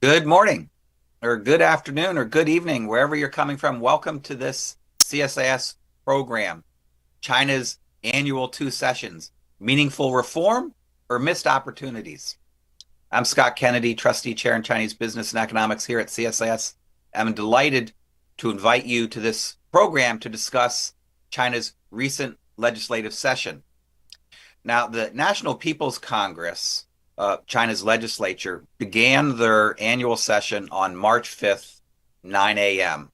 Good morning, or good afternoon, or good evening, wherever you're coming from. Welcome to this CSIS program, China's annual two sessions, meaningful reform or missed opportunities. I'm Scott Kennedy, trustee chair in Chinese business and economics here at CSIS. I'm delighted to invite you to this program to discuss China's recent legislative session. Now, the National People's Congress, China's legislature, began their annual session on March 5th, 9 a.m.,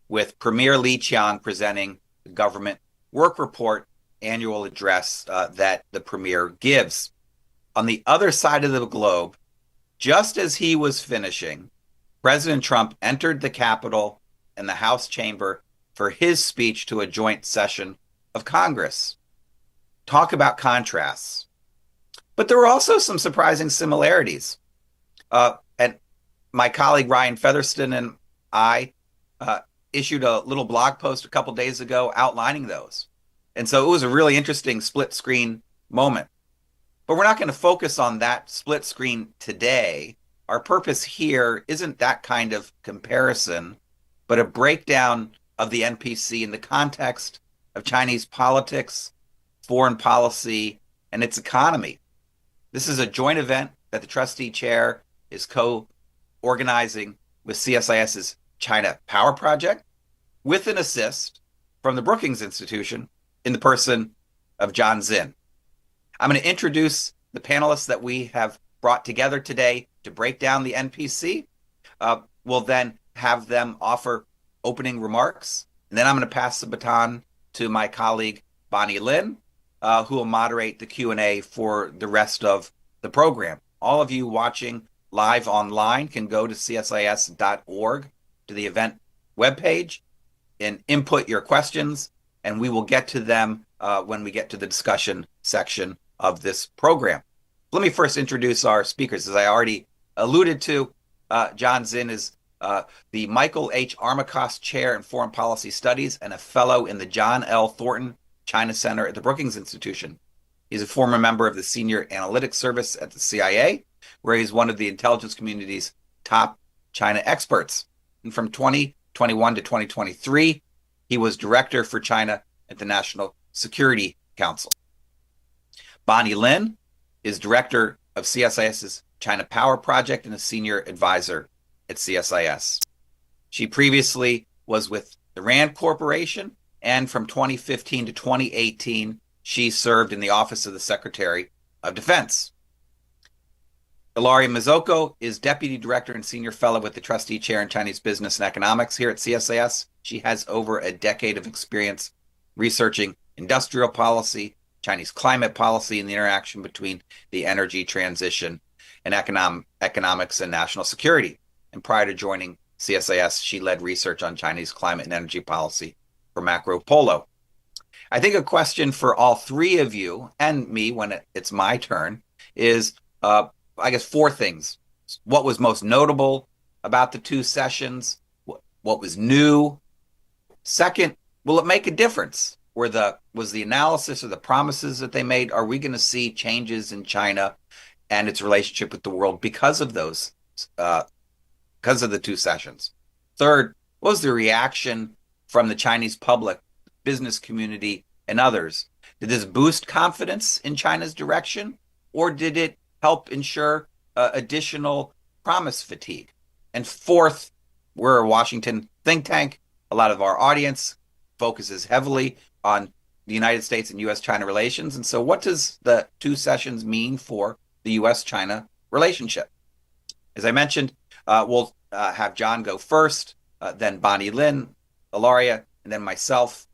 with Premier Li Qiang presenting the government work report annual address that the premier gives. On the other side of the globe, just as he was finishing, President Trump entered the Capitol and the House chamber for his speech to a joint session of Congress. Talk about contrasts. But there were also some surprising similarities. And my colleague Ryan Featherston and I issued a little blog post a couple days ago outlining those. And so it was a really interesting split screen moment. But we're not going to focus on that split screen today. Our purpose here isn't that kind of comparison, but a breakdown of the NPC in the context of Chinese politics, foreign policy, and its economy. This is a joint event that the trustee chair is co-organizing with CSIS's China Power Project, with an assist from the Brookings Institution in the person of John Zinn. I'm going to introduce the panelists that we have brought together today to break down the NPC. We'll then have them offer opening remarks, and then I'm going to pass the baton to my colleague Bonnie Lin, who will moderate the Q&A for the rest of the program. All of you watching live online can go to csis.org to the event webpage and input your questions, and we will get to them when we get to the discussion section of this program. Let me first introduce our speakers. As I already alluded to, John Zinn is the Michael H. Armacost Chair in Foreign Policy Studies and a fellow in the John L. Thornton China Center at the Brookings Institution. He's a former member of the Senior Analytics Service at the CIA, where he's one of the intelligence community's top China experts. And from 2021 to 2023, he was director for China at the National Security Council. Bonnie Lin is director of CSIS's China Power Project and a senior advisor at CSIS. She previously was with the Rand Corporation, and from 2015 to 2018, she served in the Office of the Secretary of Defense. Ilaria Mazzocco is Deputy Director and Senior Fellow with the Trustee Chair in Chinese Business and Economics here at CSIS. She has over a decade of experience researching industrial policy, Chinese climate policy, and the interaction between the energy transition and economics and national security. And prior to joining CSIS, she led research on Chinese climate and energy policy for Macro Polo. I think a question for all three of you and me when it's my turn is, I guess, four things. What was most notable about the two sessions? What was new? Second, will it make a difference? Was the analysis or the promises that they made, are we going to see changes in China and its relationship with the world because of those, because of the two sessions? Third, what was the reaction from the Chinese public, business community, and others? Did this boost confidence in China's direction, or did it help ensure additional promise fatigue? And fourth, we're a Washington think tank. A lot of our audience focuses heavily on the United States and U.S.-China relations. And so what does the two sessions mean for the U.S.-China relationship? As I mentioned, we'll have John go first, then Bonnie Lin, Ilaria, and then myself,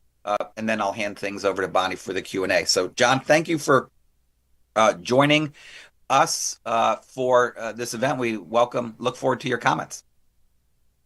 and then I'll hand things over to Bonnie for the Q&A. So, John, thank you for joining us for this event. We look forward to your comments.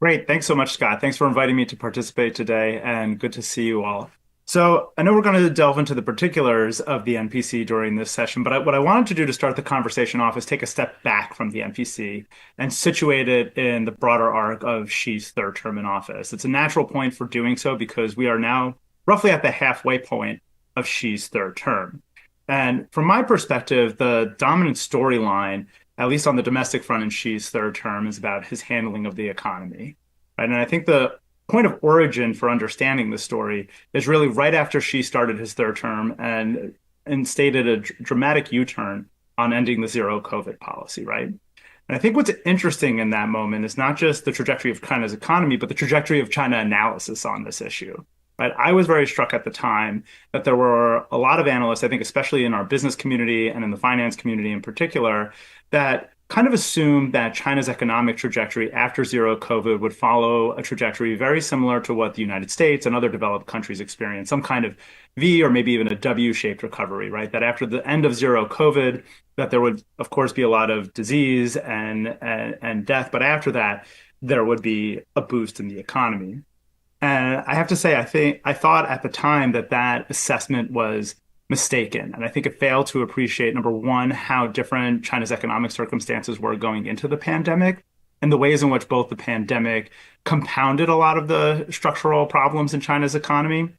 Great. Thanks so much, Scott. Thanks for inviting me to participate today, and good to see you all. So I know we're going to delve into the particulars of the NPC during this session, but what I wanted to do to start the conversation off is take a step back from the NPC and situate it in the broader arc of Xi's third term in office. It's a natural point for doing so because we are now roughly at the halfway point of Xi's third term. And from my perspective, the dominant storyline at least on the domestic front in Xi's third term, is about his handling of the economy. Right? And I think the point of origin for understanding the story is really right after Xi started his third term and stated a dramatic U-turn on ending the zero COVID policy, right? And I think what's interesting in that moment is not just the trajectory of China's economy, but the trajectory of China analysis on this issue. Right? I was very struck at the time that there were a lot of analysts, I think, especially in our business community and in the finance community in particular, that kind of assumed that China's economic trajectory after zero COVID would follow a trajectory very similar to what the United States and other developed countries experienced, some kind of V or maybe even a W-shaped recovery, right? That after the end of zero COVID, that there would, of course, be a lot of disease and death, but after that, there would be a boost in the economy. And I have to say, I thought at the time that assessment was mistaken. And I think it failed to appreciate, number one, how different China's economic circumstances were going into the pandemic and the ways in which both the pandemic compounded a lot of the structural problems in China's economy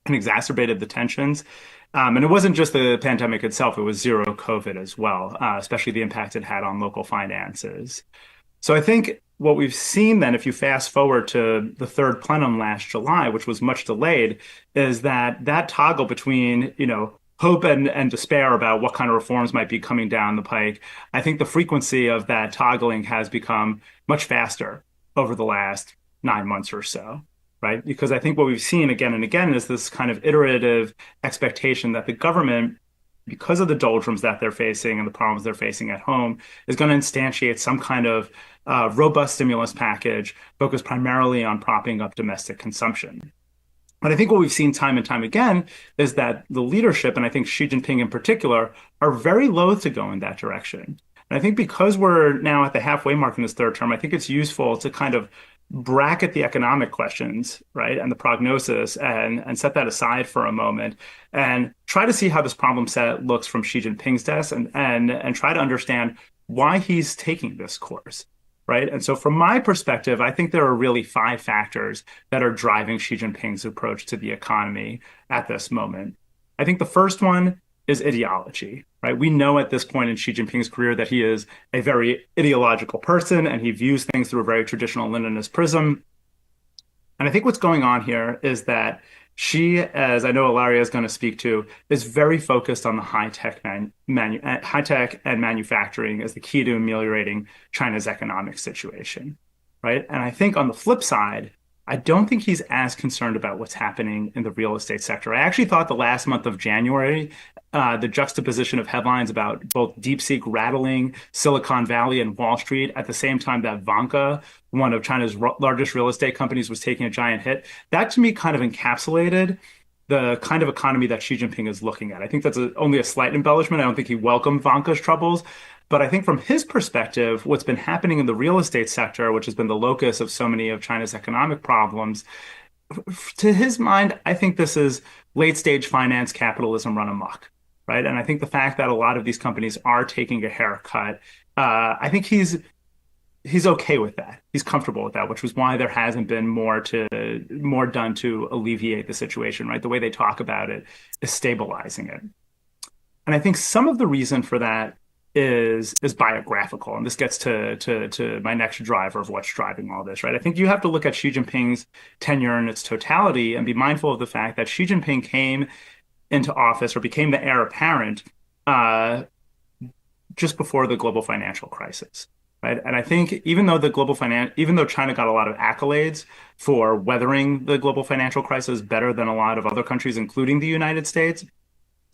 and exacerbated the tensions. And it wasn't just the pandemic itself, it was zero COVID as well, especially the impact it had on local finances. So I think what we've seen then, if you fast forward to the third plenum last July, which was much delayed, is that toggle between, hope and despair about what kind of reforms might be coming down the pike. I think the frequency of that toggling has become much faster over the last 9 months or so, right? Because I think what we've seen again and again is this kind of iterative expectation that the government, because of the doldrums that they're facing and the problems they're facing at home, is going to instantiate some kind of robust stimulus package focused primarily on propping up domestic consumption. But I think what we've seen time and time again is that the leadership, and I think Xi Jinping in particular, are very loath to go in that direction. And I think because we're now at the halfway mark in this third term, I think it's useful to kind of bracket the economic questions, right, and the prognosis and set that aside for a moment and try to see how this problem set looks from Xi Jinping's desk and try to understand why he's taking this course. Right. And so from my perspective, I think there are really 5 factors that are driving Xi Jinping's approach to the economy at this moment. I think the first one is ideology, right? We know at this point in Xi Jinping's career that he is a very ideological person and he views things through a very traditional Leninist prism. And I think what's going on here is that Xi, as I know Ilaria is going to speak to, is very focused on the high-tech and manufacturing as the key to ameliorating China's economic situation, right? And I think on the flip side, I don't think he's as concerned about what's happening in the real estate sector. I actually thought the last month of January, the juxtaposition of headlines about both DeepSeek rattling Silicon Valley and Wall Street at the same time that Vanke, one of China's largest real estate companies, was taking a giant hit, that to me kind of encapsulated the kind of economy that Xi Jinping is looking at. I think that's only a slight embellishment. I don't think he welcomed Vanke's troubles. But I think from his perspective, what's been happening in the real estate sector, which has been the locus of so many of China's economic problems, to his mind, I think this is late stage finance capitalism run amok, right? And I think the fact that a lot of these companies are taking a haircut, I think he's okay with that. He's comfortable with that, which was why there hasn't been more done to alleviate the situation, right? The way they talk about it is stabilizing it. And I think some of the reason for that is biographical. And this gets to my next driver of what's driving all this, right? I think you have to look at Xi Jinping's tenure in its totality and be mindful of the fact that Xi Jinping came into office or became the heir apparent just before the global financial crisis, right? And I think even though China got a lot of accolades for weathering the global financial crisis better than a lot of other countries, including the United States,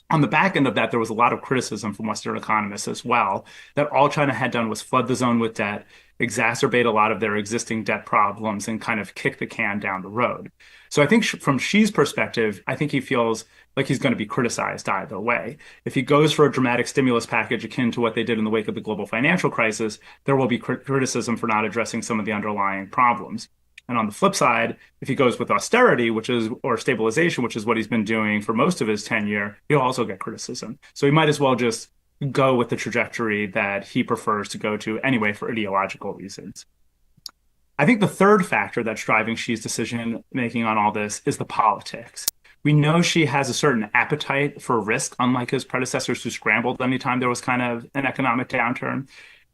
on the back end of that, there was a lot of criticism from Western economists as well, that all China had done was flood the zone with debt, exacerbate a lot of their existing debt problems, and kind of kick the can down the road. So I think from Xi's perspective, I think he feels like he's going to be criticized either way. If he goes for a dramatic stimulus package akin to what they did in the wake of the global financial crisis, there will be criticism for not addressing some of the underlying problems. And on the flip side, if he goes with austerity, or stabilization, which is what he's been doing for most of his tenure, he'll also get criticism. So he might as well just go with the trajectory that he prefers to go to anyway for ideological reasons. I think the third factor that's driving Xi's decision making on all this is the politics. We know Xi has a certain appetite for risk, unlike his predecessors who scrambled anytime there was kind of an economic downturn.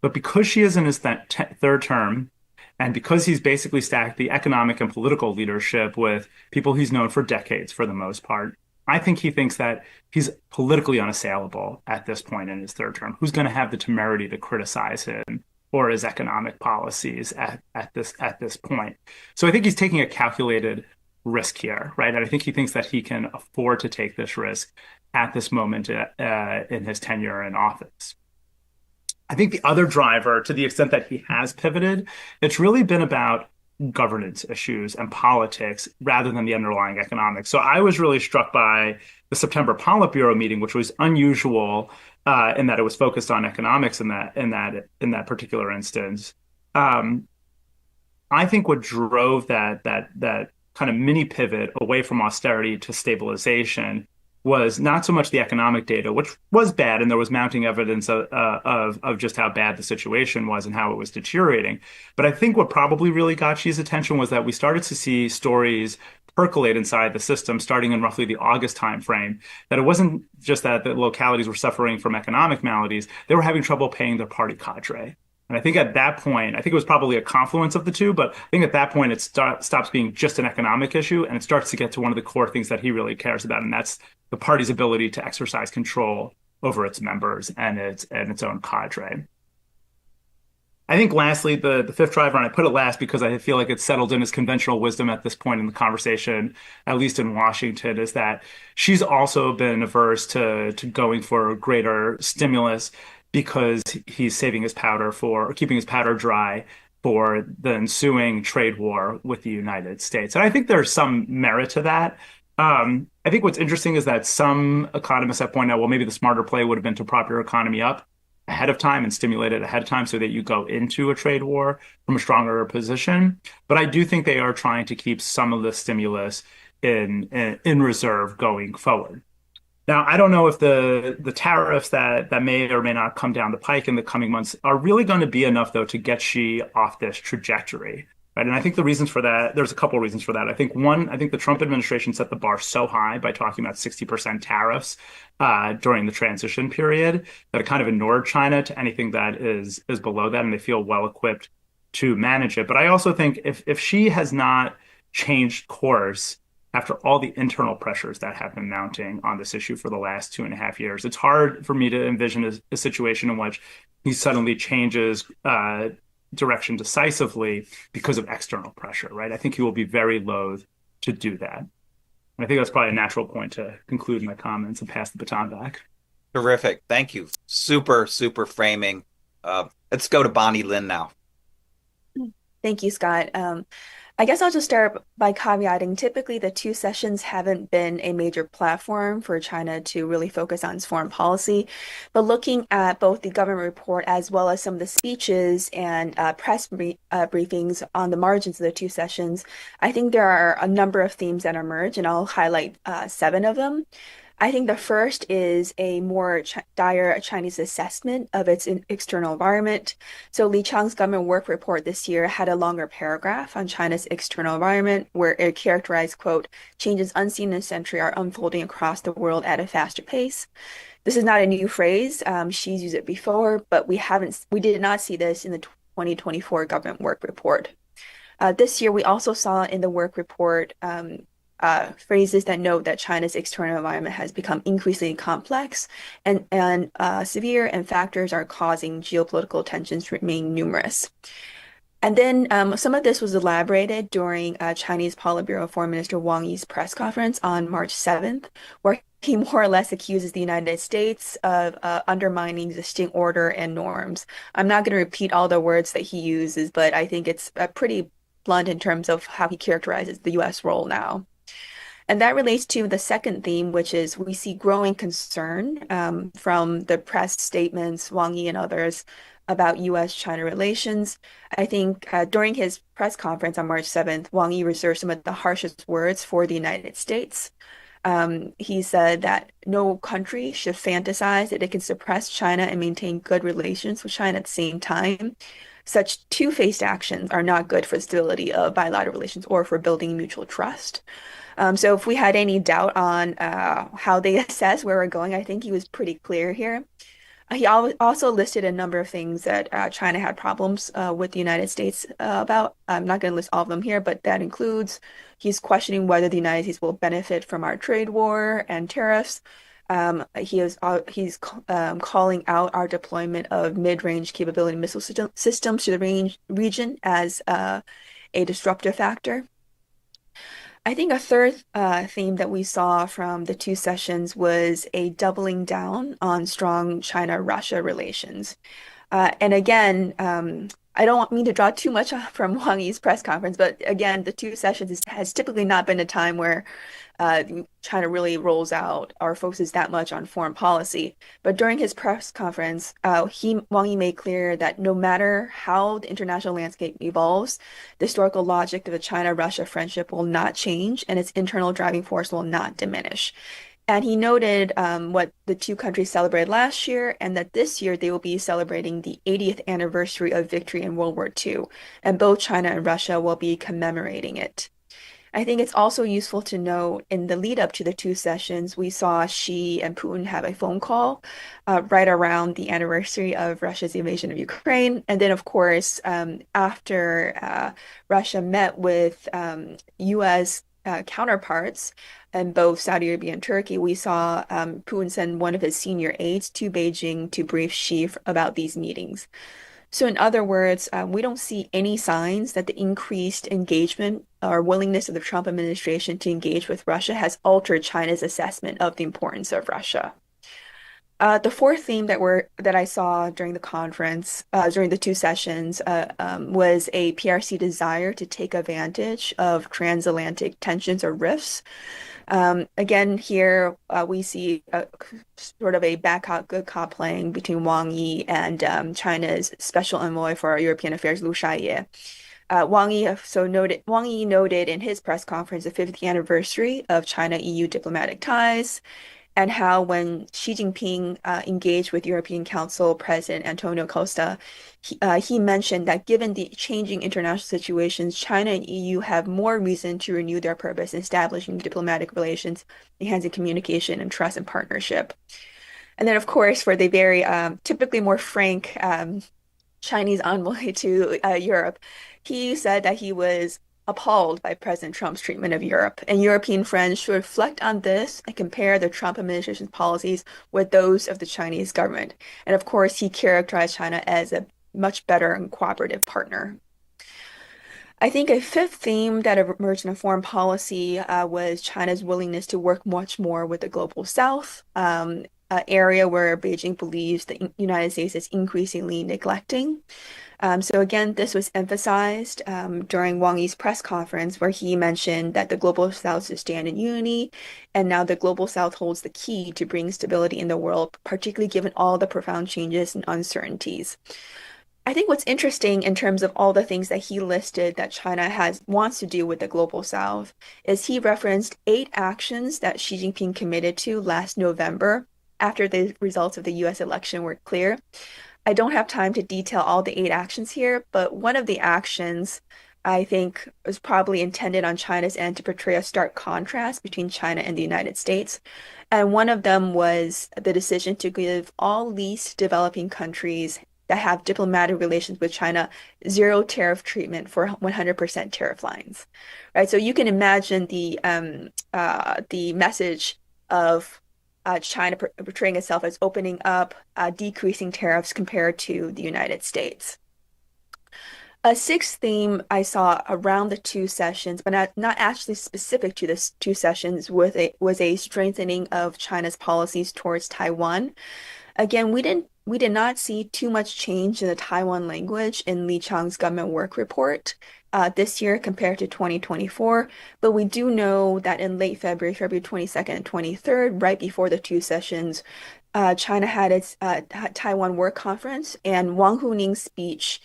But because she is in his third term, and because he's basically stacked the economic and political leadership with people he's known for decades for the most part, I think he thinks that he's politically unassailable at this point in his third term. Who's going to have the temerity to criticize him or his economic policies at this point? So I think he's taking a calculated risk here, right? And I think he thinks that he can afford to take this risk at this moment in his tenure in office. I think the other driver, to the extent that he has pivoted, it's really been about governance issues and politics rather than the underlying economics. So I was really struck by the September Politburo meeting, which was unusual in that it was focused on economics in that particular instance. I think what drove that kind of mini pivot away from austerity to stabilization was not so much the economic data, which was bad, and there was mounting evidence of just how bad the situation was and how it was deteriorating. But I think what probably really got Xi's attention was that we started to see stories percolate inside the system starting in roughly the August timeframe, that it wasn't just that the localities were suffering from economic maladies, they were having trouble paying their party cadre. And I think at that point, I think it was probably a confluence of the two, but I think at that point it stops being just an economic issue and it starts to get to one of the core things that he really cares about, and that's the party's ability to exercise control over its members and its own cadre. I think lastly, the fifth driver, and I put it last because I feel like it's settled in as conventional wisdom at this point in the conversation, at least in Washington, is that she's also been averse to going for greater stimulus because he's saving his powder or keeping his powder dry for the ensuing trade war with the United States. And I think there's some merit to that. I think what's interesting is that some economists have pointed out, well, maybe the smarter play would have been to prop your economy up ahead of time and stimulate it ahead of time so that you go into a trade war from a stronger position. But I do think they are trying to keep some of the stimulus in reserve going forward. Now, I don't know if the tariffs that may or may not come down the pike in the coming months are really going to be enough, though, to get Xi off this trajectory. Right. And I think the reasons for that, there's a couple of reasons for that. I think one, I think the Trump administration set the bar so high by talking about 60% tariffs during the transition period that it kind of ignored China to anything that is below that, and they feel well equipped to manage it. But I also think if Xi has not changed course after all the internal pressures that have been mounting on this issue for the last 2.5 years, it's hard for me to envision a situation in which he suddenly changes direction decisively because of external pressure, right? I think he will be very loath to do that. And I think that's probably a natural point to conclude my comments and pass the baton back. Terrific. Thank you. Super, super framing. Let's go to Bonnie Lin now. Thank you, Scott. I guess I'll just start by caveating, typically the two sessions haven't been a major platform for China to really focus on its foreign policy. But looking at both the government report as well as some of the speeches and press briefings on the margins of the two sessions, I think there are a number of themes that emerge, and I'll highlight 7 of them. I think the first is a more dire Chinese assessment of its external environment. So Li Qiang's government work report this year had a longer paragraph on China's external environment where it characterized, quote, changes unseen in a century are unfolding across the world at a faster pace. This is not a new phrase. She's used it before, but we did not see this in the 2024 government work report. This year, we also saw in the work report phrases that note that China's external environment has become increasingly complex and severe, and factors are causing geopolitical tensions to remain numerous. And then some of this was elaborated during Chinese Politburo Foreign Minister Wang Yi's press conference on March 7th, where he more or less accuses the United States of undermining existing order and norms. I'm not going to repeat all the words that he uses, but I think it's pretty blunt in terms of how he characterizes the U.S. role now. And that relates to the second theme, which is we see growing concern from the press statements, Wang Yi and others, about U.S.-China relations. I think during his press conference on March 7th, Wang Yi reserved some of the harshest words for the United States. He said that no country should fantasize that it can suppress China and maintain good relations with China at the same time. Such two-faced actions are not good for the stability of bilateral relations or for building mutual trust. So if we had any doubt on how they assess where we're going, I think he was pretty clear here. He also listed a number of things that China had problems with the United States about. I'm not going to list all of them here, but that includes he's questioning whether the United States will benefit from our trade war and tariffs. He's calling out our deployment of mid-range capability missile systems to the region as a disruptive factor. I think a third theme that we saw from the two sessions was a doubling down on strong China-Russia relations. And again, I don't mean to draw too much from Wang Yi's press conference, but again, the two sessions has typically not been a time where China really rolls out or focuses that much on foreign policy. But during his press conference, Wang Yi made clear that no matter how the international landscape evolves, the historical logic of the China-Russia friendship will not change, and its internal driving force will not diminish. And he noted what the two countries celebrated last year, and that this year they will be celebrating the 80th anniversary of victory in World War II, and both China and Russia will be commemorating it. I think it's also useful to know in the lead up to the two sessions, we saw Xi and Putin have a phone call right around the anniversary of Russia's invasion of Ukraine. And then, of course, after Russia met with U.S. Counterparts in both Saudi Arabia and Turkey, we saw Putin send one of his senior aides to Beijing to brief Xi about these meetings. So in other words, we don't see any signs that the increased engagement or willingness of the Trump administration to engage with Russia has altered China's assessment of the importance of Russia. The fourth theme that I saw during the conference, during the two sessions, was a PRC desire to take advantage of transatlantic tensions or rifts. Again, here we see sort of a bad cop, good cop playing between Wang Yi and China's special envoy for European affairs, Liu Shaye. Wang Yi noted in his press conference the 50th anniversary of China-EU diplomatic ties, and how when Xi Jinping engaged with European Council President Antonio Costa, he mentioned that given the changing international situations, China and EU have more reason to renew their purpose in establishing diplomatic relations, enhancing communication and trust and partnership. And then, of course, for the very typically more frank Chinese envoy to Europe, he said that he was appalled by President Trump's treatment of Europe, and European friends should reflect on this and compare the Trump administration's policies with those of the Chinese government. And of course, he characterized China as a much better and cooperative partner. I think a fifth theme that emerged in foreign policy was China's willingness to work much more with the global South, an area where Beijing believes the United States is increasingly neglecting. So again, this was emphasized during Wang Yi's press conference, where he mentioned that the Global South should stand in unity, and now the Global South holds the key to bring stability in the world, particularly given all the profound changes and uncertainties. I think what's interesting in terms of all the things that he listed that China wants to do with the Global South is he referenced 8 actions that Xi Jinping committed to last November after the results of the US election were clear. I don't have time to detail all the 8 actions here, but one of the actions I think was probably intended on China's end to portray a stark contrast between China and the United States. And one of them was the decision to give all least developing countries that have diplomatic relations with China zero tariff treatment for 100% tariff lines, right? So you can imagine the message of China portraying itself as opening up, decreasing tariffs compared to the United States. A sixth theme I saw around the two sessions, but not actually specific to the two sessions, was a strengthening of China's policies towards Taiwan. Again, we did not see too much change in the Taiwan language in Li Chang's government work report this year compared to 2024. But we do know that in late February 22nd and 23rd, right before the two sessions, China had its Taiwan Work Conference, and Wang Huning's speech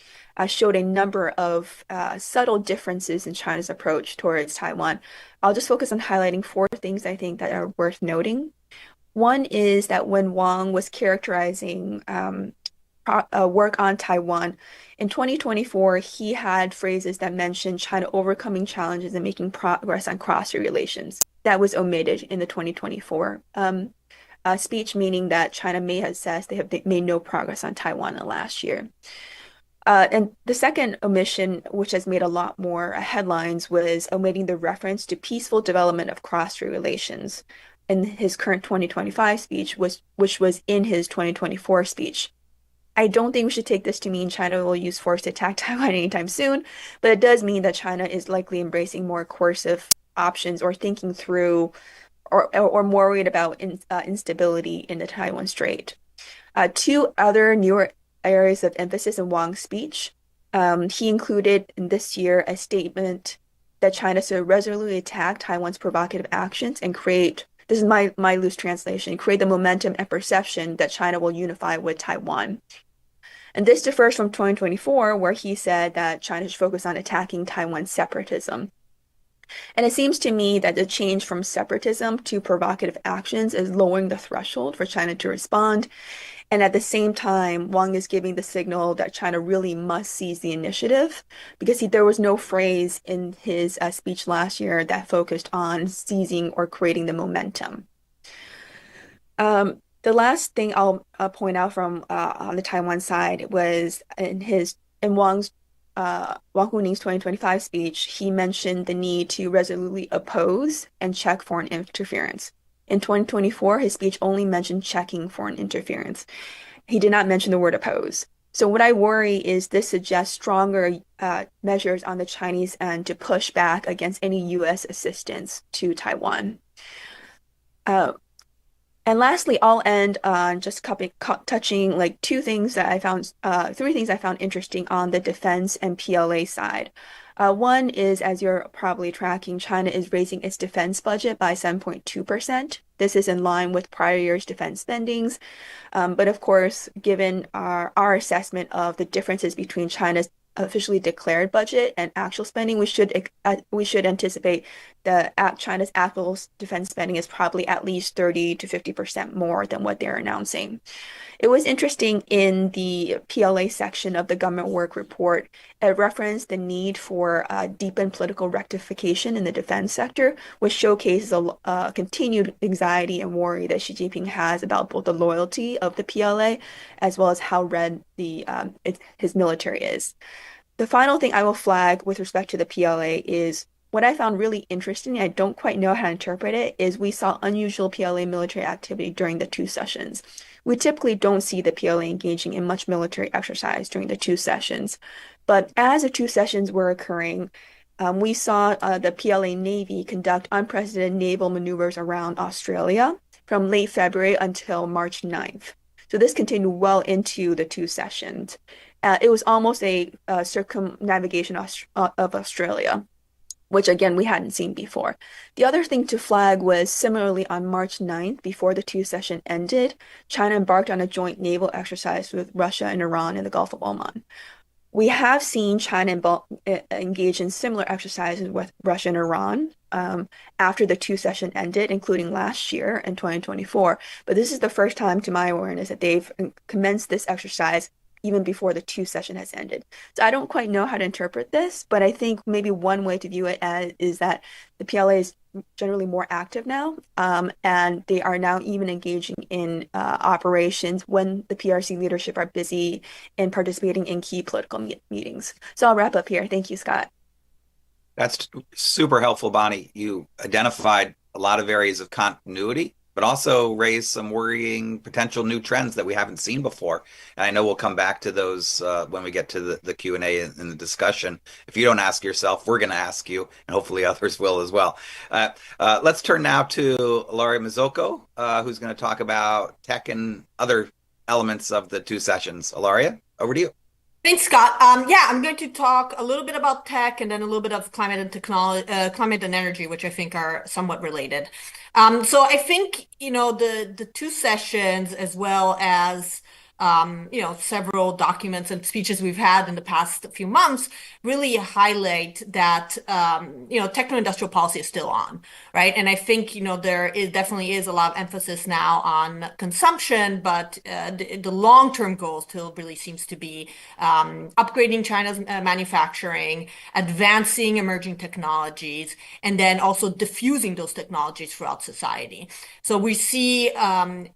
showed a number of subtle differences in China's approach towards Taiwan. I'll just focus on highlighting 4 things I think that are worth noting. One is that when Wang was characterizing work on Taiwan in 2024, he had phrases that mentioned China overcoming challenges and making progress on cross-strait relations. That was omitted in the 2024 speech, meaning that China may have said they have made no progress on Taiwan in the last year. And the second omission, which has made a lot more headlines, was omitting the reference to peaceful development of cross-strait relations in his current 2025 speech, which was in his 2024 speech. I don't think we should take this to mean China will use force to attack Taiwan anytime soon, but it does mean that China is likely embracing more coercive options or thinking through or more worried about instability in the Taiwan Strait. Two other newer areas of emphasis in Wang's speech. He included in this year a statement that China should resolutely attack Taiwan's provocative actions and create, this is my loose translation, create the momentum and perception that China will unify with Taiwan. And this differs from 2024, where he said that China should focus on attacking Taiwan's separatism. And it seems to me that the change from separatism to provocative actions is lowering the threshold for China to respond. And at the same time, Wang is giving the signal that China really must seize the initiative, because there was no phrase in his speech last year that focused on seizing or creating the momentum. The last thing I'll point out from on the Taiwan side was in Wang Huning's 2025 speech, he mentioned the need to resolutely oppose and check foreign interference. In 2024, his speech only mentioned checking foreign interference. He did not mention the word oppose. So what I worry is this suggests stronger measures on the Chinese end to push back against any U.S. assistance to Taiwan. And lastly, I'll end on just touching like three things I found interesting on the defense and PLA side. One is, as you're probably tracking, China is raising its defense budget by 7.2%. This is in line with prior year's defense spendings. But of course, given our assessment of the differences between China's officially declared budget and actual spending, we should anticipate that China's actual defense spending is probably at least 30 to 50% more than what they're announcing. It was interesting in the PLA section of the government work report, it referenced the need for deepened political rectification in the defense sector, which showcases a continued anxiety and worry that Xi Jinping has about both the loyalty of the PLA as well as how red his military is. The final thing I will flag with respect to the PLA is what I found really interesting, I don't quite know how to interpret it, is we saw unusual PLA military activity during the two sessions. We typically don't see the PLA engaging in much military exercise during the two sessions. But as the two sessions were occurring, we saw the PLA Navy conduct unprecedented naval maneuvers around Australia from late February until March 9th. So this continued well into the two sessions. It was almost a circumnavigation of Australia, which again, we hadn't seen before. The other thing to flag was similarly on March 9th, before the two session ended, China embarked on a joint naval exercise with Russia and Iran in the Gulf of Oman. We have seen China engage in similar exercises with Russia and Iran after the two session ended, including last year in 2024. But this is the first time, to my awareness, that they've commenced this exercise even before the two session has ended. So I don't quite know how to interpret this, but I think maybe one way to view it is that the PLA is generally more active now, and they are now even engaging in operations when the PRC leadership are busy in participating in key political meetings. So I'll wrap up here. Thank you, Scott. That's super helpful, Bonnie. You identified a lot of areas of continuity, but also raised some worrying potential new trends that we haven't seen before. And I know we'll come back to those when we get to the Q&A in the discussion. If you don't ask yourself, we're going to ask you, and hopefully others will as well. Let's turn now to Ilaria Mazzocco, who's going to talk about tech and other elements of the two sessions. Ilaria, over to you. Thanks, Scott. I'm going to talk a little bit about tech and then a little bit of climate and technology, climate and energy, which I think are somewhat related. So I think, the two sessions, as well as several documents and speeches we've had in the past few months really highlight that, techno-industrial policy is still on, right? And I think, there definitely is a lot of emphasis now on consumption, but the long-term goal still really seems to be upgrading China's manufacturing, advancing emerging technologies, and then also diffusing those technologies throughout society. So we see an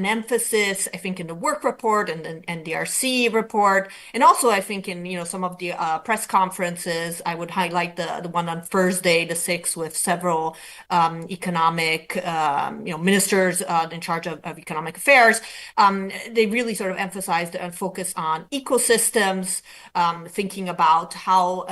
emphasis, I think, in the work report and the NDRC report, and also I think in some of the press conferences. I would highlight the one on Thursday, the 6th, with several economic ministers in charge of economic affairs. They really sort of emphasized and focused on ecosystems, thinking about how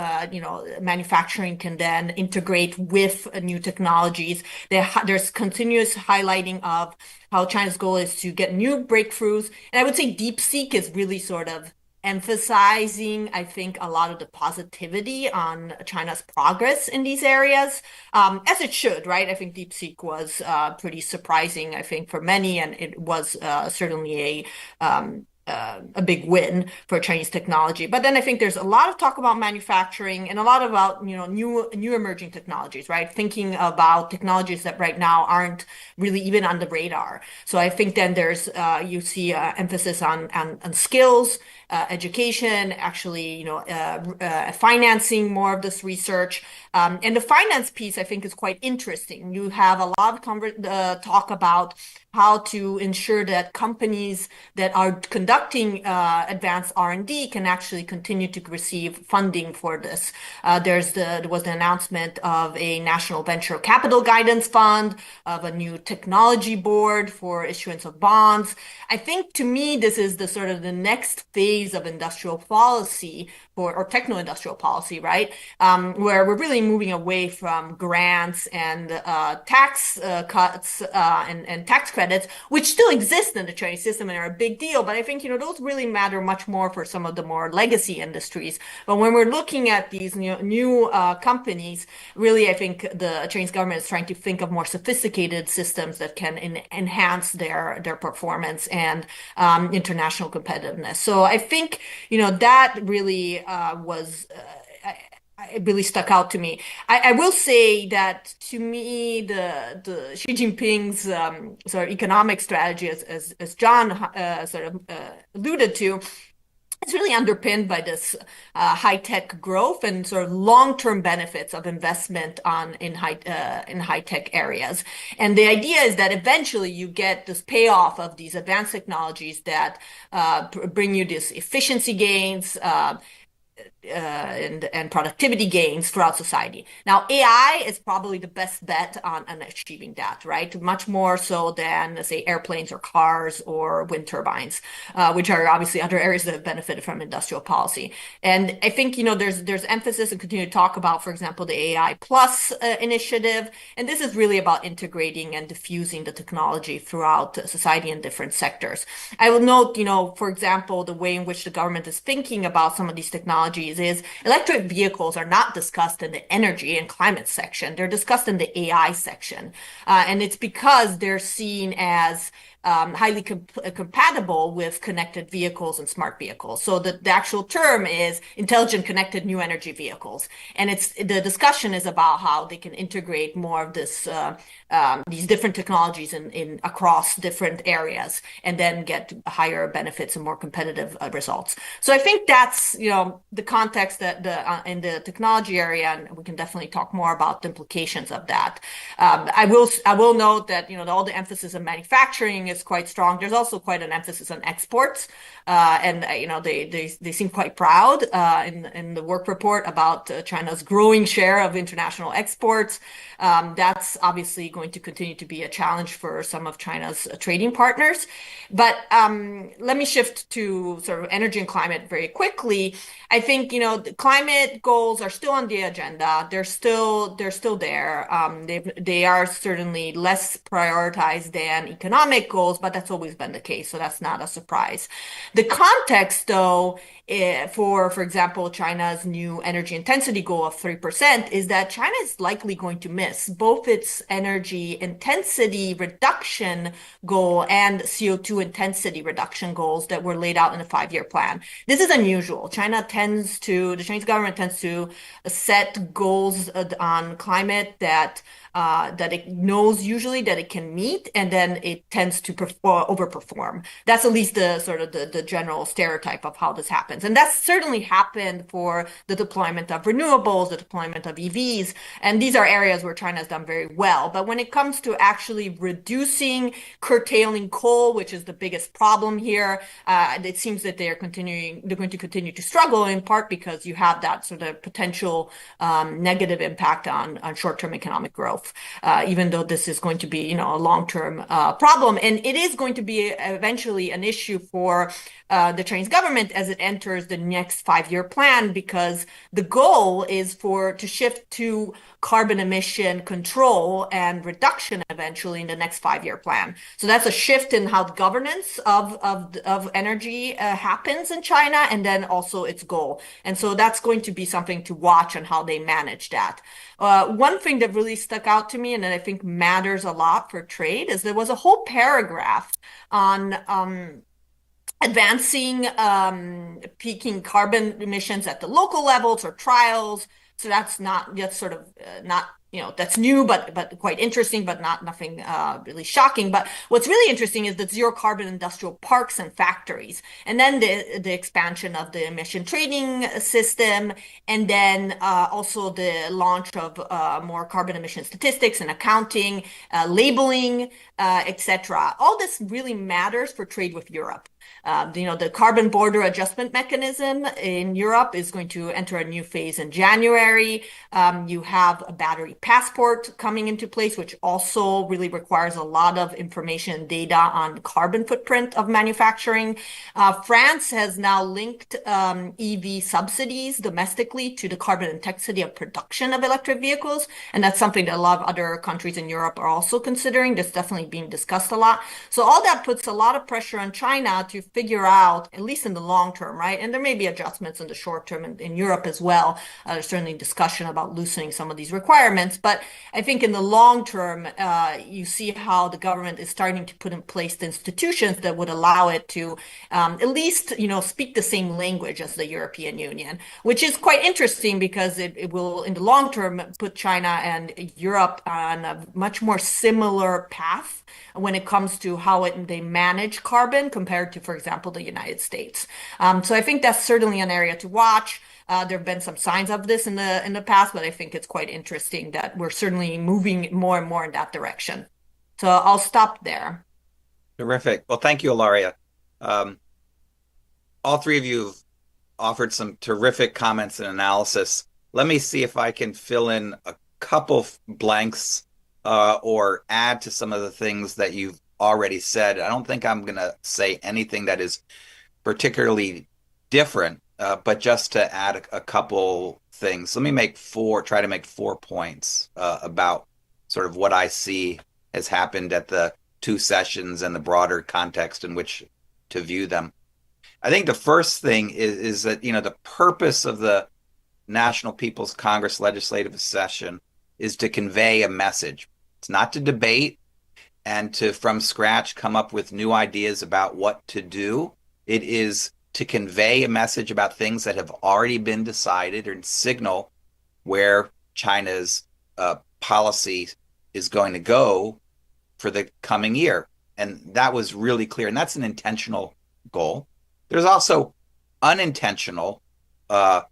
manufacturing can then integrate with new technologies. There's continuous highlighting of how China's goal is to get new breakthroughs. And I would say DeepSeek is really sort of emphasizing, I think, a lot of the positivity on China's progress in these areas, as it should, right? I think DeepSeek was pretty surprising, I think, for many, and it was certainly a big win for Chinese technology. But then I think there's a lot of talk about manufacturing and a lot about new emerging technologies, right? Thinking about technologies that right now aren't really even on the radar. So I think then there's you see emphasis on skills, education, actually financing more of this research. And the finance piece, I think, is quite interesting. You have a lot of talk about how to ensure that companies that are conducting advanced R&D can actually continue to receive funding for this. There was the announcement of a national venture capital guidance fund, of a new technology board for issuance of bonds. I think, to me, this is the sort of the next phase of industrial policy or techno-industrial policy, right? Where we're really moving away from grants and tax cuts and tax credits, which still exist in the Chinese system and are a big deal. But I think, those really matter much more for some of the more legacy industries. But when we're looking at these new companies, really, I think the Chinese government is trying to think of more sophisticated systems that can enhance their performance and international competitiveness. So I think, that really it really stuck out to me. I will say that, to me, the Xi Jinping's sort of economic strategy, as John alluded to, it's really underpinned by this high-tech growth and sort of long-term benefits of investment in high-tech areas. And the idea is that eventually you get this payoff of these advanced technologies that bring you this efficiency gains, and productivity gains throughout society. Now, AI is probably the best bet on achieving that, right? Much more so than, let's say, airplanes or cars or wind turbines, which are obviously other areas that have benefited from industrial policy. And I think, there's emphasis and continue to talk about, for example, the AI Plus initiative. And this is really about integrating and diffusing the technology throughout society in different sectors. I will note, for example, the way in which the government is thinking about some of these technologies is electric vehicles are not discussed in the energy and climate section. They're discussed in the AI section. And it's because they're seen as highly compatible with connected vehicles and smart vehicles. So the actual term is intelligent connected new energy vehicles. And the discussion is about how they can integrate more of this these different technologies in across different areas and then get higher benefits and more competitive results. So I think that's the context that in the technology area, and we can definitely talk more about the implications of that. I will note that all the emphasis on manufacturing is quite strong. There's also quite an emphasis on exports, and they seem quite proud in the work report about China's growing share of international exports. That's obviously going to continue to be a challenge for some of China's trading partners. But let me shift to sort of energy and climate very quickly. I think the climate goals are still on the agenda. They're still there. They are certainly less prioritized than economic goals. goals, but that's always been the case, so that's not a surprise. The context, though, for example, China's new energy intensity goal of 3% is that China is likely going to miss both its energy intensity reduction goal and CO2 intensity reduction goals that were laid out in the 5-year plan. This is unusual. The Chinese government tends to set goals on climate that it knows usually that it can meet, and then it tends to overperform. That's at least the general stereotype of how this happens. And that's certainly happened for the deployment of renewables, the deployment of EVs, and these are areas where China has done very well. But when it comes to actually curtailing coal, which is the biggest problem here, it seems that they're going to continue to struggle, in part because you have that sort of potential negative impact on short-term economic growth, even though this is going to be, a long-term problem. And it is going to be eventually an issue for the Chinese government as it enters the next 5-year plan, because the goal is to shift to carbon emission control and reduction eventually in the next 5-year plan. So that's a shift in how the governance of energy happens in China, and then also its goal. And so that's going to be something to watch on how they manage that. One thing that really stuck out to me, and that I think matters a lot for trade, is there was a whole paragraph on advancing peaking carbon emissions at the local levels or trials. So that's that's new, but quite interesting, but nothing really shocking. But what's really interesting is the zero carbon industrial parks and factories, and then the expansion of the emission trading system, and then also the launch of more carbon emission statistics and accounting, labeling, etc. All this really matters for trade with Europe. The carbon border adjustment mechanism in Europe is going to enter a new phase in January. You have a battery passport coming into place, which also really requires a lot of information and data on carbon footprint of manufacturing. France has now linked EV subsidies domestically to the carbon intensity of production of electric vehicles. And that's something that a lot of other countries in Europe are also considering. That's definitely being discussed a lot. So all that puts a lot of pressure on China to figure out, at least in the long term, right? And there may be adjustments in the short term in Europe as well. There's certainly discussion about loosening some of these requirements. But I think in the long term, you see how the government is starting to put in place the institutions that would allow it to at least, speak the same language as the European Union, which is quite interesting because it will, in the long term, put China and Europe on a much more similar path when it comes to how they manage carbon compared to, for example, the United States. So I think that's certainly an area to watch. There have been some signs of this in the past, but I think it's quite interesting that we're certainly moving more and more in that direction. So I'll stop there. Terrific. Well, thank you, Ilaria. All three of you have offered some terrific comments and analysis. Let me see if I can fill in a couple blanks or add to some of the things that you've already said. I don't think I'm going to say anything that is particularly different, but just to add a couple things. Let me try to make 4 points about sort of what I see has happened at the 2 sessions and the broader context in which to view them. I think the first thing is that, the purpose of the National People's Congress legislative session is to convey a message. It's not to debate and to, from scratch, come up with new ideas about what to do. It is to convey a message about things that have already been decided and signal where China's policy is going to go for the coming year. And that was really clear. And that's an intentional goal. There's also unintentional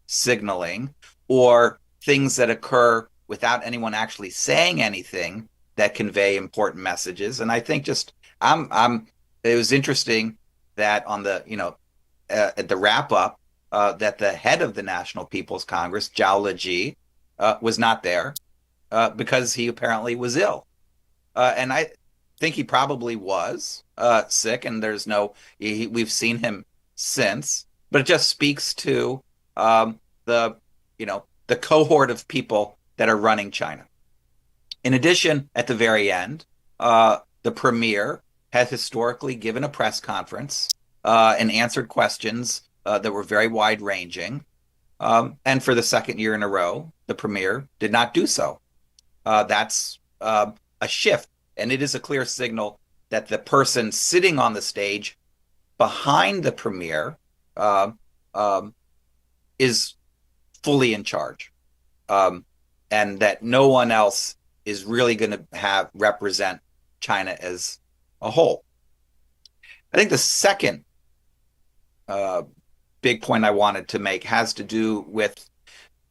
signaling or things that occur without anyone actually saying anything that convey important messages. And I think it was interesting that on the, at the wrap up, that the head of the National People's Congress, Zhao Leji, was not there because he apparently was ill. And I think he probably was sick, and we've seen him since, but it just speaks to the cohort of people that are running China. In addition, at the very end, the premier had historically given a press conference and answered questions that were very wide-ranging. And for the second year in a row, the premier did not do so. That's a shift, and it is a clear signal that the person sitting on the stage behind the premier is fully in charge, and that no one else is really going to represent China as a whole. I think the second big point I wanted to make has to do with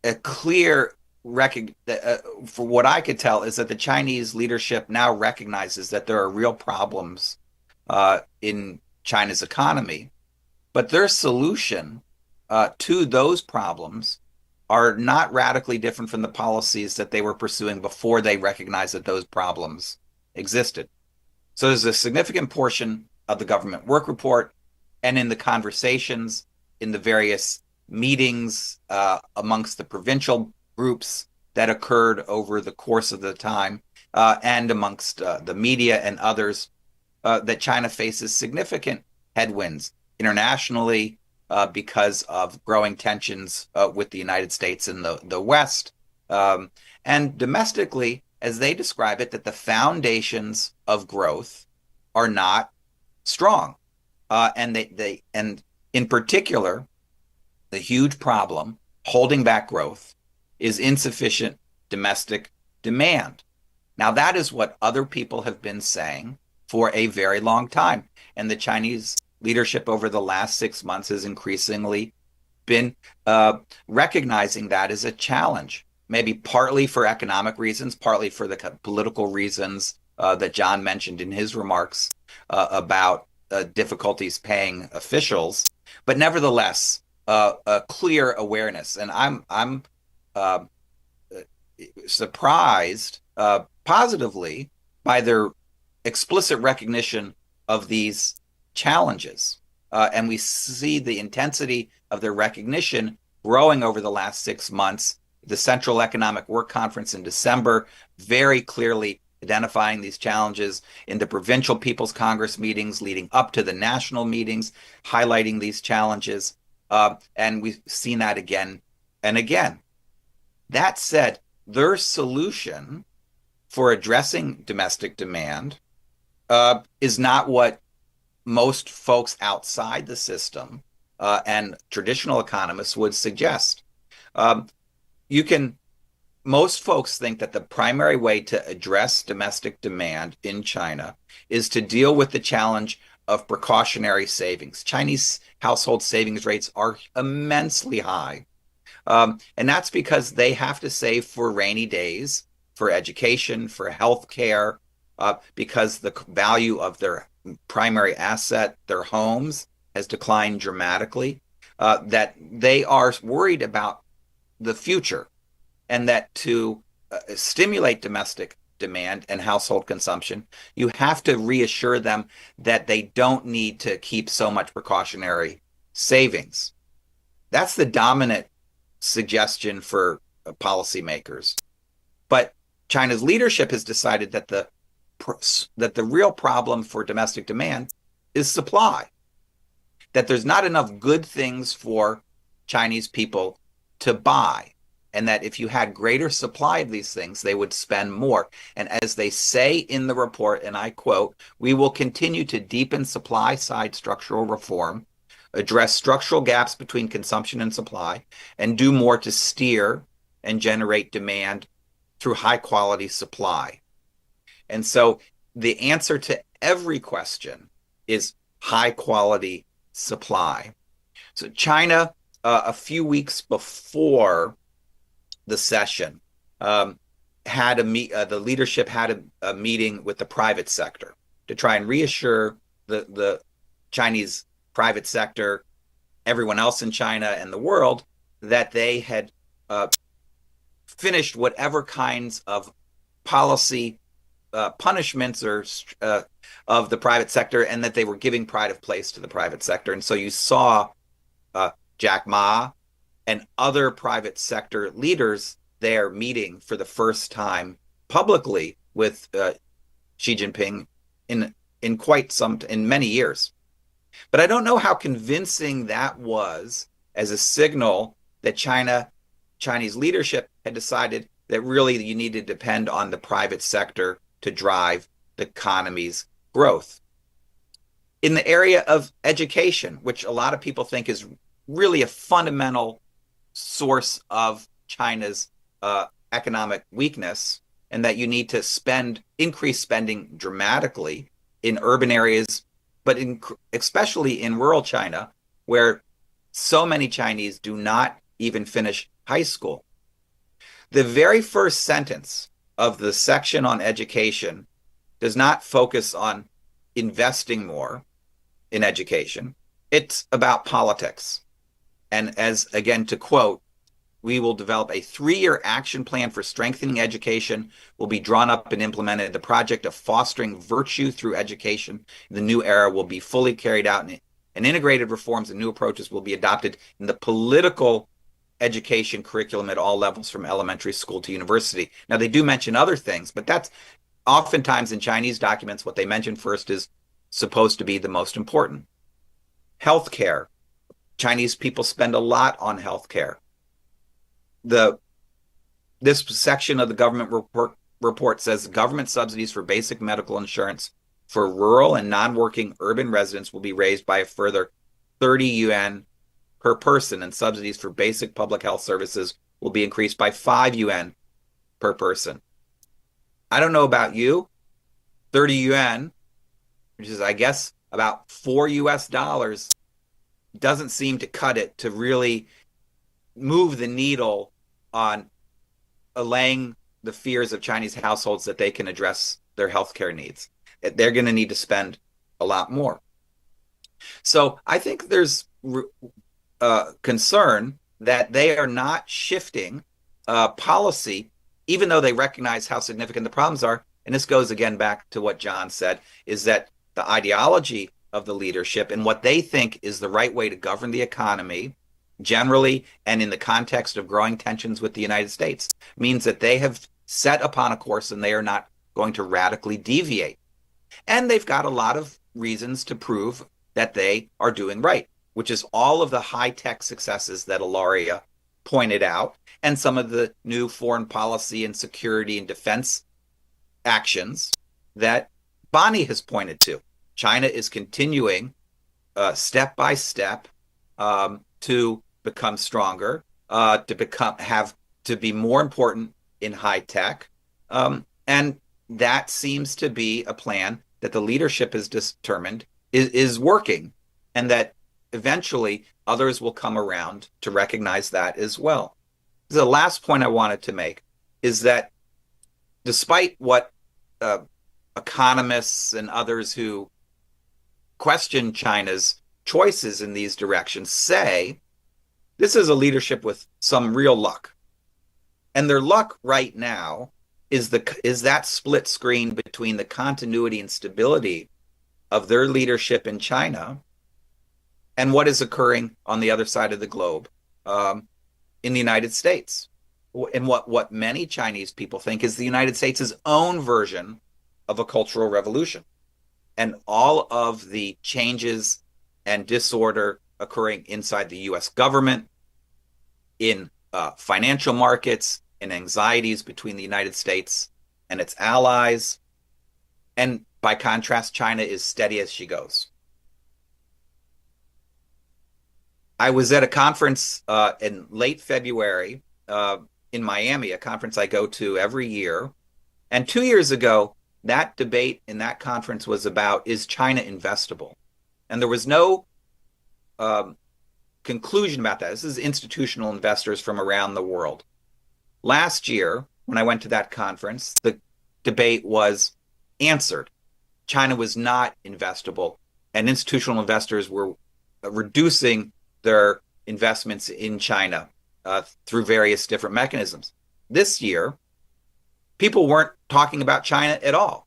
a clear for what I could tell is that the Chinese leadership now recognizes that there are real problems in China's economy, but their solution to those problems are not radically different from the policies that they were pursuing before they recognized that those problems existed. So there's a significant portion of the government work report and in the conversations in the various meetings amongst the provincial groups that occurred over the course of the time and amongst the media and others, that China faces significant headwinds internationally because of growing tensions with the United States and the West. And domestically, as they describe it, that the foundations of growth are not strong. And in particular, the huge problem holding back growth is insufficient domestic demand. Now, that is what other people have been saying for a very long time. And the Chinese leadership over the last 6 months has increasingly been recognizing that as a challenge, maybe partly for economic reasons, partly for the political reasons that John mentioned in his remarks about difficulties paying officials, but nevertheless, a clear awareness. And I'm surprised positively by their explicit recognition of these challenges. And we see the intensity of their recognition growing over the last 6 months. The Central Economic Work Conference in December very clearly identifying these challenges, in the provincial People's Congress meetings leading up to the national meetings, highlighting these challenges. And we've seen that again and again. That said, their solution for addressing domestic demand is not what most folks outside the system and traditional economists would suggest. Most folks think that the primary way to address domestic demand in China is to deal with the challenge of precautionary savings. Chinese household savings rates are immensely high. And that's because they have to save for rainy days, for education, for health care, because the value of their primary asset, their homes, has declined dramatically, that they are worried about the future, and that to stimulate domestic demand and household consumption, you have to reassure them that they don't need to keep so much precautionary savings. That's the dominant suggestion for policymakers. But China's leadership has decided that the real problem for domestic demand is supply, that there's not enough good things for Chinese people to buy, and that if you had greater supply of these things, they would spend more. And as they say in the report, and I quote, "We will continue to deepen supply-side structural reform, address structural gaps between consumption and supply, and do more to steer and generate demand through high-quality supply." And so the answer to every question is high-quality supply. So China, a few weeks before the session, the leadership had a meeting with the private sector to try and reassure the Chinese private sector, everyone else in China and the world, that they had finished whatever kinds of policy punishments or of the private sector, and that they were giving pride of place to the private sector. And so you saw Jack Ma and other private sector leaders there meeting for the first time publicly with Xi Jinping in in many years. But I don't know how convincing that was as a signal that Chinese leadership had decided that really you need to depend on the private sector to drive the economy's growth. In the area of education, which a lot of people think is really a fundamental source of China's economic weakness, and that you need to increase spending dramatically in urban areas, but especially in rural China, where so many Chinese do not even finish high school. The very first sentence of the section on education does not focus on investing more in education. It's about politics. And again, to quote, we will develop a 3-year action plan for strengthening education, will be drawn up and implemented. The project of fostering virtue through education in the new era will be fully carried out, and integrated reforms and new approaches will be adopted in the political education curriculum at all levels, from elementary school to university. Now, they do mention other things, but that's oftentimes in Chinese documents, what they mention first is supposed to be the most important. Healthcare. Chinese people spend a lot on healthcare. This section of the government report says government subsidies for basic medical insurance for rural and non-working urban residents will be raised by a further 30 yuan per person, and subsidies for basic public health services will be increased by 5 yuan per person. I don't know about you, 30 yuan, which is, I guess, about $4, doesn't seem to cut it to really move the needle on allaying the fears of Chinese households that they can address their healthcare needs. They're going to need to spend a lot more. So I think there's concern that they are not shifting policy, even though they recognize how significant the problems are. And this goes again back to what John said, is that the ideology of the leadership and what they think is the right way to govern the economy generally, and in the context of growing tensions with the United States, means that they have set upon a course and they are not going to radically deviate. And they've got a lot of reasons to prove that they are doing right, which is all of the high-tech successes that Ilaria pointed out, and some of the new foreign policy and security and defense actions that Bonnie has pointed to. China is continuing step by step to become stronger, to be more important in high tech, and that seems to be a plan that the leadership has determined is working, and that eventually others will come around to recognize that as well. The last point I wanted to make is that despite what economists and others who question China's choices in these directions say, this is a leadership with some real luck. And their luck right now is that split screen between the continuity and stability of their leadership in China and what is occurring on the other side of the globe in the United States. And what many Chinese people think is the United States' own version of a cultural revolution. And all of the changes and disorder occurring inside the US government, in financial markets, and anxieties between the United States and its allies. And by contrast, China is steady as she goes. I was at a conference in late February in Miami, a conference I go to every year. And 2 years ago, that debate in that conference was about, is China investable? And there was no conclusion about that. This is institutional investors from around the world. Last year, when I went to that conference, the debate was answered. China was not investable, and institutional investors were reducing their investments in China through various different mechanisms. This year, people weren't talking about China at all.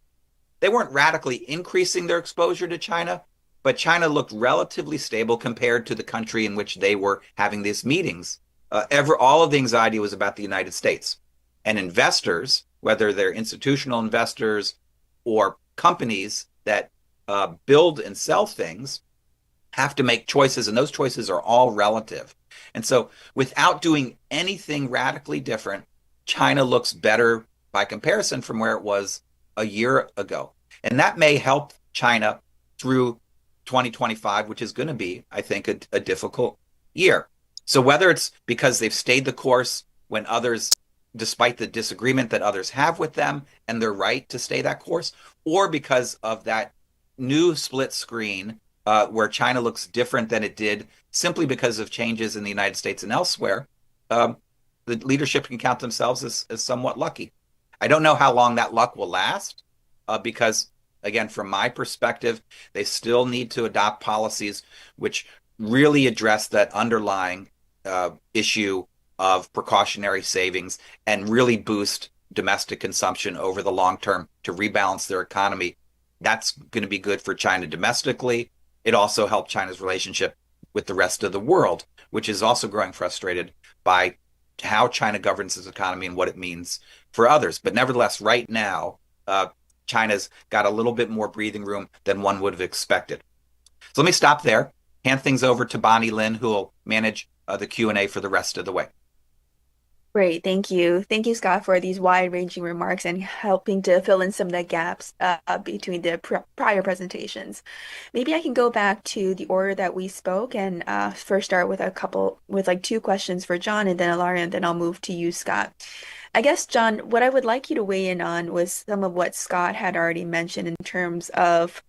They weren't radically increasing their exposure to China, but China looked relatively stable compared to the country in which they were having these meetings. All of the anxiety was about the United States. And investors, whether they're institutional investors or companies that build and sell things have to make choices, and those choices are all relative. And so without doing anything radically different, China looks better by comparison from where it was a year ago. And that may help China through 2025, which is going to be, I think, a difficult year. So whether it's because they've stayed the course when others, despite the disagreement that others have with them, and they're right to stay that course, or because of that new split screen where China looks different than it did simply because of changes in the United States and elsewhere, the leadership can count themselves as somewhat lucky. I don't know how long that luck will last because, again, from my perspective, they still need to adopt policies which really address that underlying issue of precautionary savings and really boost domestic consumption over the long term to rebalance their economy. That's going to be good for China domestically. It also helped China's relationship with the rest of the world, which is also growing frustrated by how China governs its economy and what it means for others. But nevertheless, right now, China's got a little bit more breathing room than one would have expected. So let me stop there, hand things over to Bonnie Lin, who will manage the Q&A for the rest of the way. Great, thank you. Thank you, Scott, for these wide-ranging remarks and helping to fill in some of the gaps between the prior presentations. Maybe I can go back to the order that we spoke and first start with like two questions for John and then Ilaria, and then I'll move to you, Scott. I guess, John, what I would like you to weigh in on was some of what Scott had already mentioned in terms of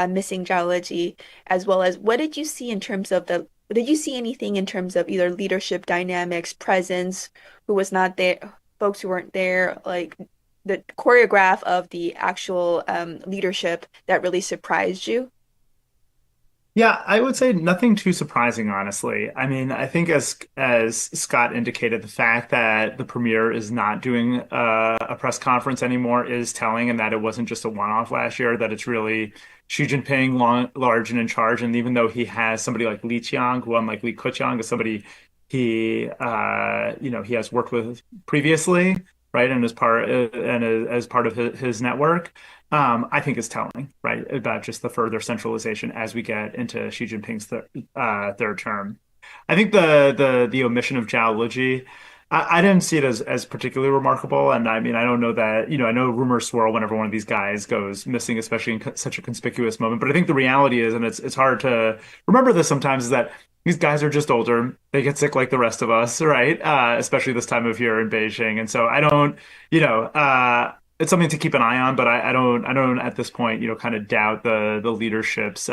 missing geology, as well as what did you see in terms of did you see anything in terms of either leadership dynamics, presence, who was not there, folks who weren't there, like the choreograph of the actual leadership that really surprised you? Yeah, I would say nothing too surprising, honestly. I mean, I think as Scott indicated, the fact that the premier is not doing a press conference anymore is telling, and that it wasn't just a one-off last year, that it's really Xi Jinping large and in charge. And even though he has somebody like Li Qiang, who unlike Li Keqiang is somebody he he has worked with previously, right, and as part of his network. I think is telling, right, about just the further centralization as we get into Xi Jinping's third term. I think the omission of geology, I didn't see it as particularly remarkable. And I mean, I don't know that, I know rumors swirl whenever one of these guys goes missing, especially in such a conspicuous moment. But I think the reality is, and it's hard to remember this sometimes, is that these guys are just older. They get sick like the rest of us, right? Especially this time of year in Beijing. And so I don't, it's something to keep an eye on, but I don't at this point, kind of doubt the leadership's,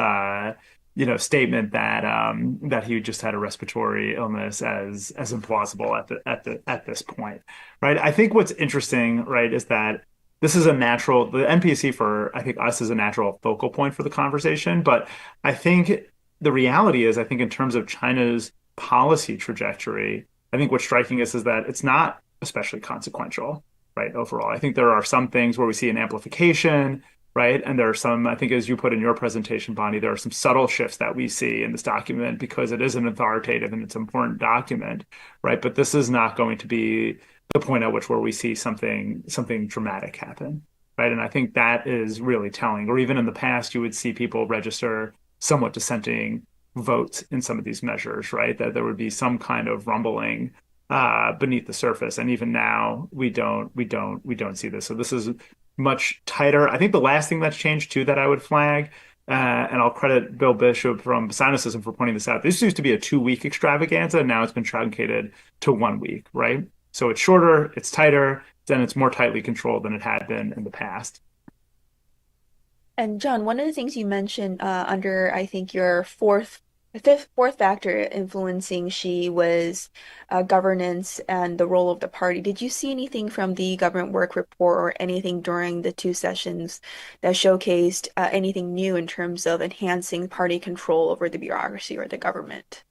statement that he just had a respiratory illness as implausible at this point, right? I think what's interesting, right, is that the NPC for, I think, us is a natural focal point for the conversation. But I think the reality is, I think in terms of China's policy trajectory, I think what's striking us is that it's not especially consequential. Right, overall, I think there are some things where we see an amplification, right? And there are some, I think, as you put in your presentation, Bonnie, there are some subtle shifts that we see in this document because it is an authoritative and it's an important document, right? But this is not going to be the point at which where we see something dramatic happen, right? And I think that is really telling. Or even in the past, you would see people register somewhat dissenting votes in some of these measures, right? That there would be some kind of rumbling beneath the surface, and even now we don't see this. So this is much tighter. I think the last thing that's changed too that I would flag, and I'll credit Bill Bishop from Cynicism for pointing this out. This used to be a 2-week extravaganza, and now it's been truncated to 1 week, right? So it's shorter, it's tighter, then it's more tightly controlled than it had been in the past. And John, one of the things you mentioned under, I think, your fourth factor influencing Xi was governance and the role of the party. Did you see anything from the government work report or anything during the two sessions that showcased anything new in terms of enhancing party control over the bureaucracy or the government?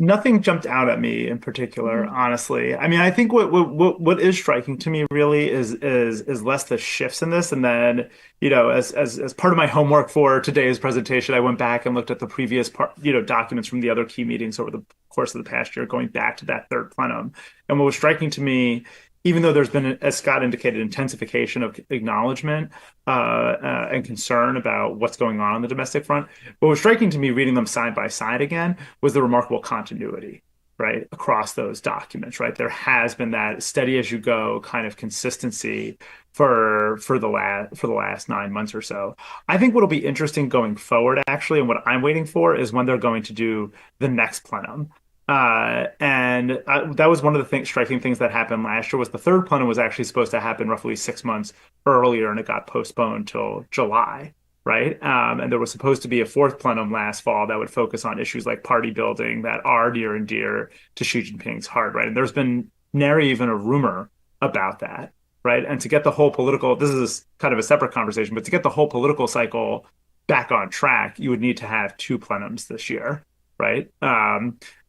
Nothing jumped out at me in particular, honestly. I mean, I think what is striking to me really is less the shifts in this, and then as part of my homework for today's presentation, I went back and looked at the previous documents from the other key meetings over the course of the past year, going back to that third plenum. And what was striking to me even though there's been, as Scott indicated, intensification of acknowledgement and concern about what's going on the domestic front, what was striking to me reading them side by side again was the remarkable continuity, right, across those documents, right? There has been that steady as you go kind of consistency for the last 9 months or so. I think what'll be interesting going forward, actually, and what I'm waiting for is when they're going to do the next plenum. That was one of the striking things that happened last year was the third plenum was actually supposed to happen roughly 6 months earlier, and it got postponed till July, right? And there was supposed to be a fourth plenum last fall that would focus on issues like party building that are near and dear to Xi Jinping's heart, right? And there's been nary even a rumor about that, right? And to get the whole this is kind of a separate conversation, but to get the whole political cycle back on track, you would need to have 2 plenums this year, right?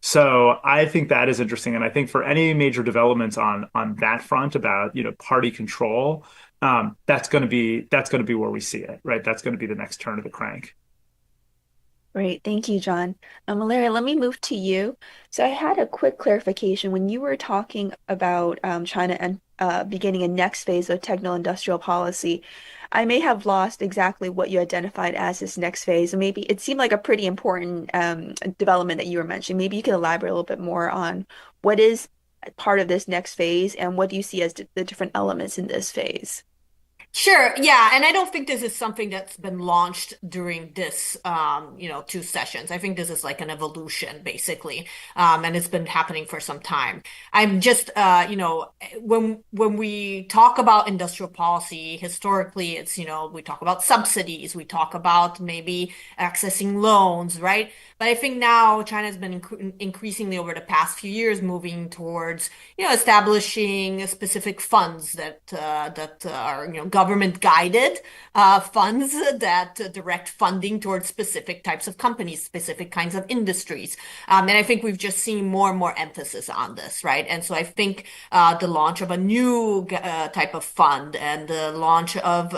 So I think that is interesting, and I think for any major developments on that front about party control, that's going to be where we see it, right? That's going to be the next turn of the crank. Great. Thank you, John. Larry, let me move to you. So I had a quick clarification. When you were talking about China and beginning a next phase of techno-industrial policy, I may have lost exactly what you identified as this next phase. And maybe it seemed like a pretty important development that you were mentioning. Maybe you can elaborate a little bit more on what is part of this next phase and what do you see as the different elements in this phase? Sure. Yeah. And I don't think this is something that's been launched during this, 2 sessions. I think this is like an evolution, basically. And it's been happening for some time. I'm just, when we talk about industrial policy, historically, it's, we talk about subsidies, we talk about maybe accessing loans, right? But I think now China has been increasingly over the past few years moving towards, establishing specific funds that are, government guided funds that direct funding towards specific types of companies, specific kinds of industries. And I think we've just seen more and more emphasis on this, right? And so I think the launch of a new type of fund and the launch of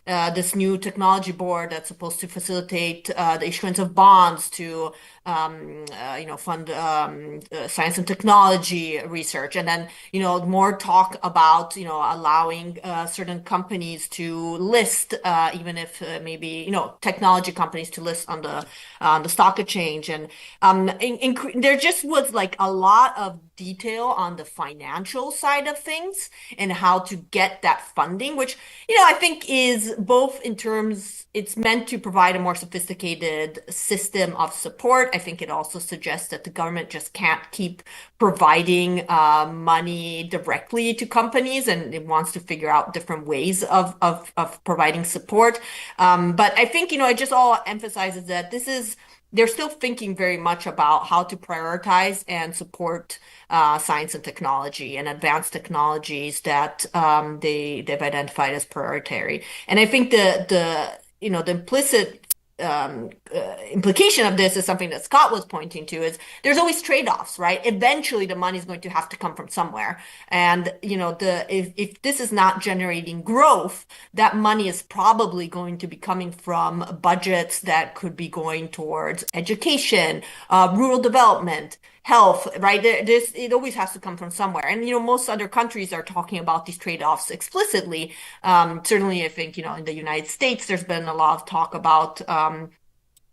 this new technology board that's supposed to facilitate the issuance of bonds to fund science and technology research, and then more talk about allowing certain companies to list, even if maybe technology companies to list on the stock exchange, and there just was like a lot of detail on the financial side of things and how to get that funding, which I think is both in terms it's meant to provide a more sophisticated system of support. I think it also suggests that the government just can't keep providing money directly to companies, and it wants to figure out different ways of providing support. But I think it just all emphasizes that they're still thinking very much about how to prioritize and support science and technology and advanced technologies that they've identified as prioritary. And I think the implicit implication of this is something that Scott was pointing to, is there's always trade-offs, right? Eventually the money is going to have to come from somewhere. And, if this is not generating growth, that money is probably going to be coming from budgets that could be going towards education, rural development, health, right? It always has to come from somewhere. And, most other countries are talking about these trade-offs explicitly. Certainly, I think, in the United States, there's been a lot of talk about,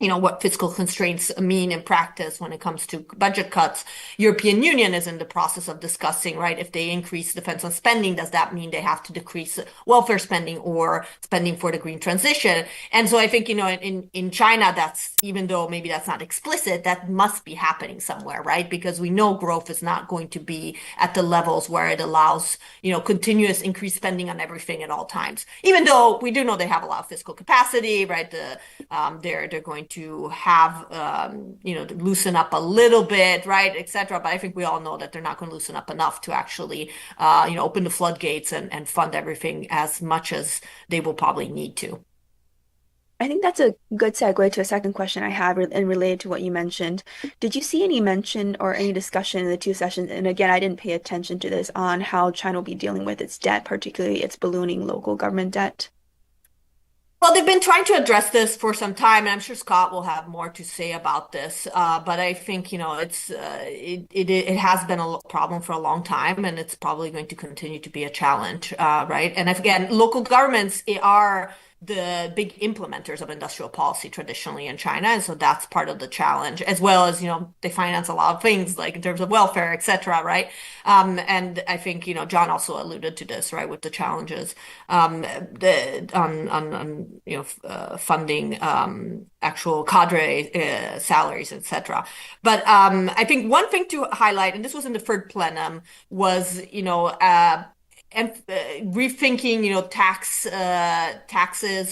what fiscal constraints mean in practice when it comes to budget cuts. European Union is in the process of discussing, right, if they increase defense and spending, does that mean they have to decrease welfare spending or spending for the green transition? And so I think, in China, that's, even though maybe that's not explicit, that must be happening somewhere, right? Because we know growth is not going to be at the levels where it allows, continuous increased spending on everything at all times. Even though we do know they have a lot of fiscal capacity, right? They're going to have, loosen up a little bit, right, et cetera. But I think we all know that they're not going to loosen up enough to actually, open the floodgates and fund everything as much as they will probably need to. I think that's a good segue to a second question I have and related to what you mentioned. Did you see any mention or any discussion in the 2 sessions? And again, I didn't pay attention to this, on how China will be dealing with its debt, particularly its ballooning local government debt. Well, they've been trying to address this for some time, and I'm sure Scott will have more to say about this. But I think, it has been a problem for a long time, and it's probably going to continue to be a challenge, right? And again, local governments are the big implementers of industrial policy traditionally in China. And so that's part of the challenge, as well as, they finance a lot of things like in terms of welfare, et cetera, right? And I think, John also alluded to this, right, with the challenges funding actual cadre salaries, et cetera. But I think one thing to highlight, and this was in the third plenum, was, and rethinking, taxes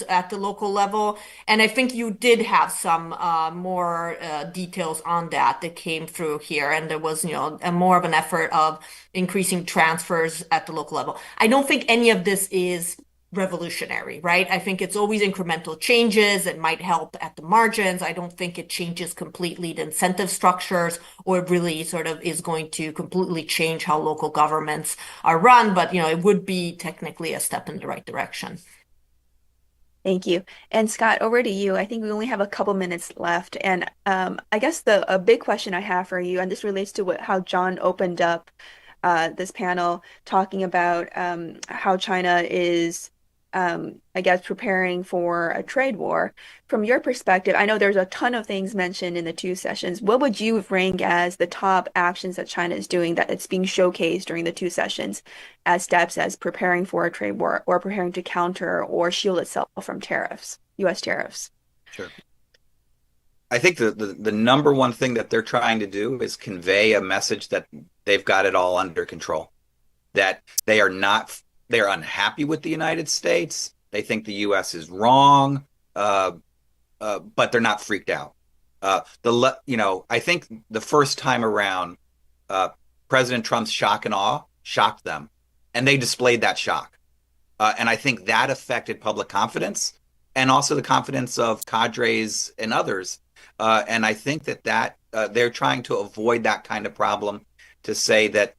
at the local level. And I think you did have some more details on that came through here. And there was, a more of an effort of increasing transfers at the local level. I don't think any of this is revolutionary, right? I think it's always incremental changes. It might help at the margins. I don't think it changes completely the incentive structures, or it really sort of is going to completely change how local governments are run. But, it would be technically a step in the right direction. Thank you. And Scott, over to you. I think we only have a couple minutes left. And I guess a big question I have for you, and this relates to how John opened up this panel, talking about how China is I guess, preparing for a trade war. From your perspective, I know there's a ton of things mentioned in the two sessions. What would you rank as the top actions that China is doing that it's being showcased during the two sessions as steps as preparing for a trade war or preparing to counter or shield itself from tariffs, U.S. tariffs? Sure. I think the number one thing that they're trying to do is convey a message that they've got it all under control, that they're unhappy with the United States. They think the U.S. is wrong, but they're not freaked out. I think the first time around, President Trump's shock and awe shocked them, and they displayed that shock. And I think that affected public confidence and also the confidence of cadres and others. And I think that they're trying to avoid that kind of problem, to say that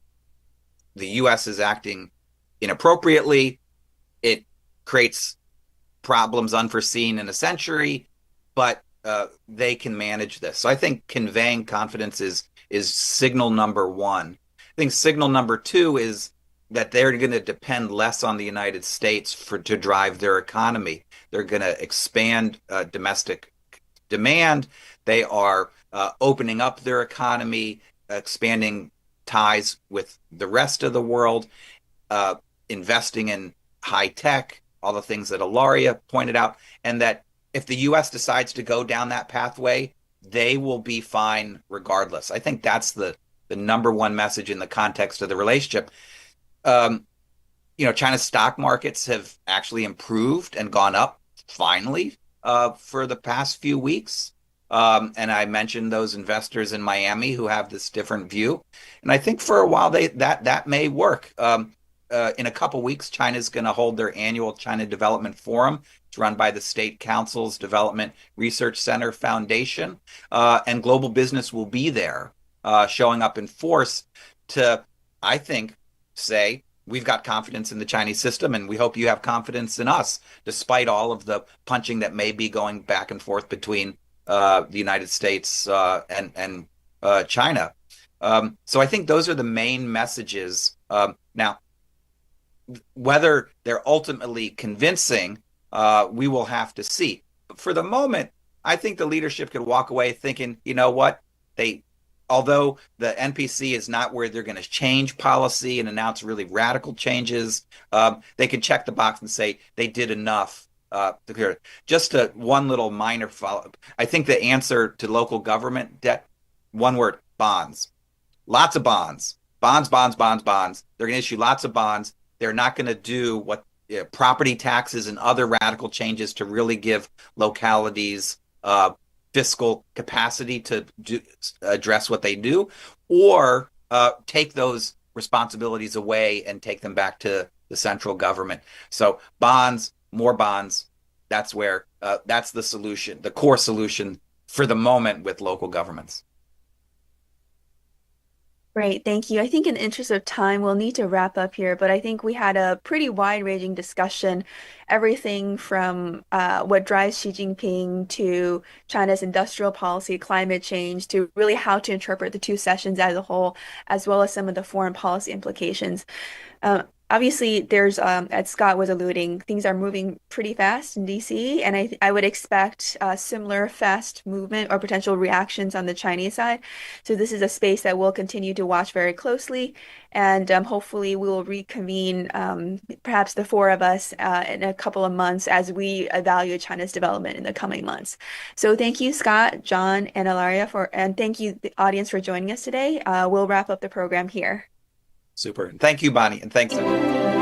the U.S. is acting inappropriately. It creates problems unforeseen in a century, but they can manage this. So I think conveying confidence is signal number one. I think signal number two is that they're going to depend less on the United States to drive their economy. They're going to expand domestic demand. They are opening up their economy, expanding ties with the rest of the world, investing in high tech, all the things that Ilaria pointed out, and that if the U.S. decides to go down that pathway, they will be fine regardless. I think that's the number one message in the context of the relationship. China's stock markets have actually improved and gone up finally for the past few weeks. And I mentioned those investors in Miami who have this different view. And I think for a while that may work. In a couple weeks, China's going to hold their annual China Development Forum. It's run by the State Council's Development Research Center Foundation. And global business will be there, showing up in force to, I think, say, we've got confidence in the Chinese system, and we hope you have confidence in us, despite all of the punching that may be going back and forth between the United States and China. So I think those are the main messages. Now, whether they're ultimately convincing, we will have to see. But for the moment, I think the leadership could walk away thinking, you know what, although the NPC is not where they're going to change policy and announce really radical changes, they could check the box and say they did enough. Just one little minor follow-up. I think the answer to local government debt, one word, bonds. Lots of bonds. Bonds. They're going to issue lots of bonds. They're not going to do what property taxes and other radical changes to really give localities fiscal capacity to address what they do, or take those responsibilities away and take them back to the central government. So bonds, more bonds, that's where that's the solution, the core solution for the moment with local governments. Great, thank you. I think in the interest of time, we'll need to wrap up here, but I think we had a pretty wide-ranging discussion, everything from what drives Xi Jinping to China's industrial policy, climate change, to really how to interpret the two sessions as a whole, as well as some of the foreign policy implications. Obviously, there's, as Scott was alluding, things are moving pretty fast in DC, and I would expect similar fast movement or potential reactions on the Chinese side. So this is a space that we'll continue to watch very closely, and hopefully we will reconvene, perhaps the four of us, in a couple of months as we evaluate China's development in the coming months. So thank you, Scott, John, and Ilaria, and thank you, the audience, for joining us today. We'll wrap up the program here. Super. Thank you, Bonnie, and thanks everyone.